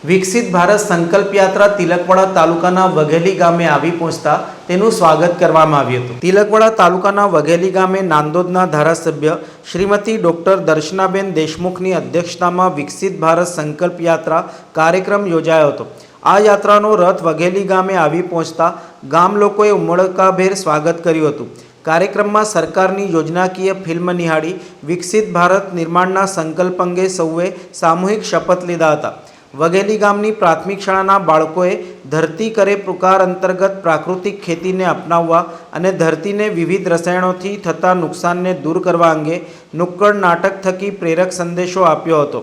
વિકસિત ભારત સંકલ્પ યાત્રા તિલકવાડા તાલુકાના વઘેલી ગામે આવી પહોંચતા તેનું સ્વાગત કરવામાં આવ્યું હતું। તિલકવાડા તાલુકાના વઘેલી ગામે નાંદોદના ધારાસભ્ય શ્રીમતી ડોક્ટર દર્શનાબેન દેશમુખની અધ્યક્ષતામાં વિકસિત ભારત સંકલ્પ યાત્રા કાર્યક્રમ યોજાયો હતો। આ યાત્રાનો રથ વઘેલી ગામે આવી પહોંચતા ગામ લોકોએ ઉમળકાભેર સ્વાગત કર્યું હતું। કાર્યક્રમમાં સરકારની યોજનાકીય ફિલ્મ નિહાળી વિકસિત ભારત નિર્માણના સંકલ્પ અંગે સૌએ સામૂહિક શપથ લીધા હતા। વઘેલી ગામની પ્રાથમિક શાળાના બાળકોએ ધરતી કરે પુકાર અંતર્ગત પ્રાકૃતિક ખેતીને અપનાવવા અને ધરતીને વિવિધ રસાયણોથી થતા નુકસાનને દૂર કરવા અંગે નુક્કડ નાટક થકી પ્રેરક સંદેશો આપ્યો હતો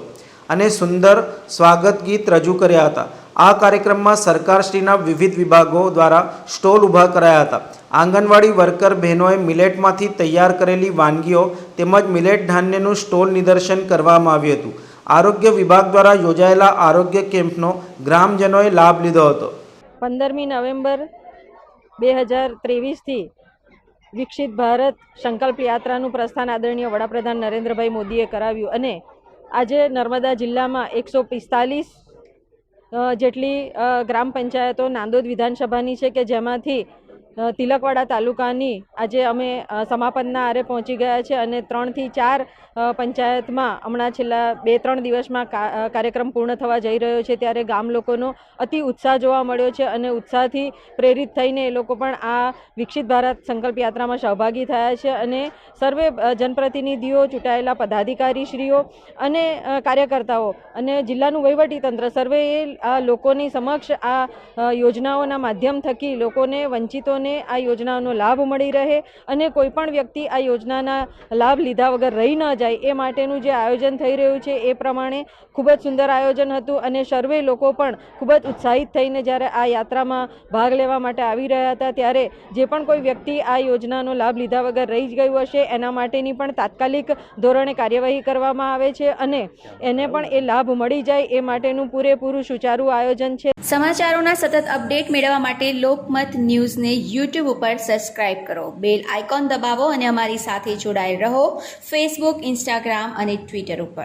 અને સુંદર સ્વાગત ગીત રજૂ કર્યા હતા। આ કાર્યક્રમમાં સરકારશ્રીના વિવિધ વિભાગો દ્વારા સ્ટોલ ઊભા કરાયા હતા। આંગણવાડી વર્કર બહેનોએ મિલેટમાંથી તૈયાર કરેલી વાનગીઓ તેમજ મિલેટ ધાન્યનું સ્ટોલ નિદર્શન કરવામાં આવ્યું હતું। આરોગ્ય વિભાગ દ્વારા યોજાયેલા આરોગ્ય કેમ્પનો ગ્રામજનોએ લાભ લીધો હતો। 15મી નવેમ્બર 2023થી વિકસિત ભારત સંકલ્પ યાત્રાનું પ્રસ્થાન આદરણીય વડાપ્રધાન નરેન્દ્રભાઈ મોદીએ કરાવ્યું અને આજે નર્મદા જિલ્લામાં 145 જેટલી ગ્રામ પંચાયતો નાંદોદ વિધાનસભાની છે કે જેમાંથી તિલકવાડા તાલુકાની આજે અમે સમાપનના આરે પહોંચી ગયા છે અને 3 થી 4 પંચાયતમાં હમણાં છેલ્લા 2-3 દિવસમાં કાર્યક્રમ પૂર્ણ થવા જઈ રહ્યો છે। ત્યારે ગામ લોકોનો અતિ ઉત્સાહ જોવા મળ્યો છે અને ઉત્સાહથી પ્રેરિત થઈને એ લોકો પણ આ વિકસિત ભારત સંકલ્પ યાત્રામાં સહભાગી થયા છે અને સર્વે જનપ્રતિનિધિઓ, ચૂંટાયેલા પદાધિકારીશ્રીઓ અને કાર્યકર્તાઓ અને જિલ્લાનું વહીવટીતંત્ર સર્વેએ આ લોકોની સમક્ષ આ યોજનાઓના માધ્યમ થકી લોકોને વંચિતોને આ યોજનાઓનો લાભ મળી રહે અને કોઈપણ વ્યક્તિ આ યોજનાના લાભ લીધા વગર રહી ન જાય એ માટેનું જે આયોજન થઈ રહ્યું છે એ પ્રમાણે ખૂબ જ સુંદર આયોજન હતું અને સર્વે લોકો પણ ખૂબ જ ઉત્સાહિત થઈને જ્યારે આ યાત્રામાં ભાગ લેવા માટે આવી રહ્યા હતા ત્યારે જે પણ કોઈ વ્યક્તિ આ યોજનાનો લાભ લીધા વગર રહી ગયું હશે એના માટેની પણ તાત્કાલિક ધોરણે કાર્યવાહી કરવામાં આવે છે અને એને પણ એ લાભ મળી જાય એ માટેનું પૂરેપૂરું સુચારું આયોજન છે। સમાચારોના સતત અપડેટ મેળવવા માટે લોકમત ન્યૂઝને યુટ્યુબ ઉપર સબસ્ક્રાઇબ કરો, બેલ આઇકોન દબાવો અને અમારી સાથે જોડાયેલ રહો ફેસબુક, ઇન્સ્ટાગ્રામ અને ટ્વિટર ઉપર।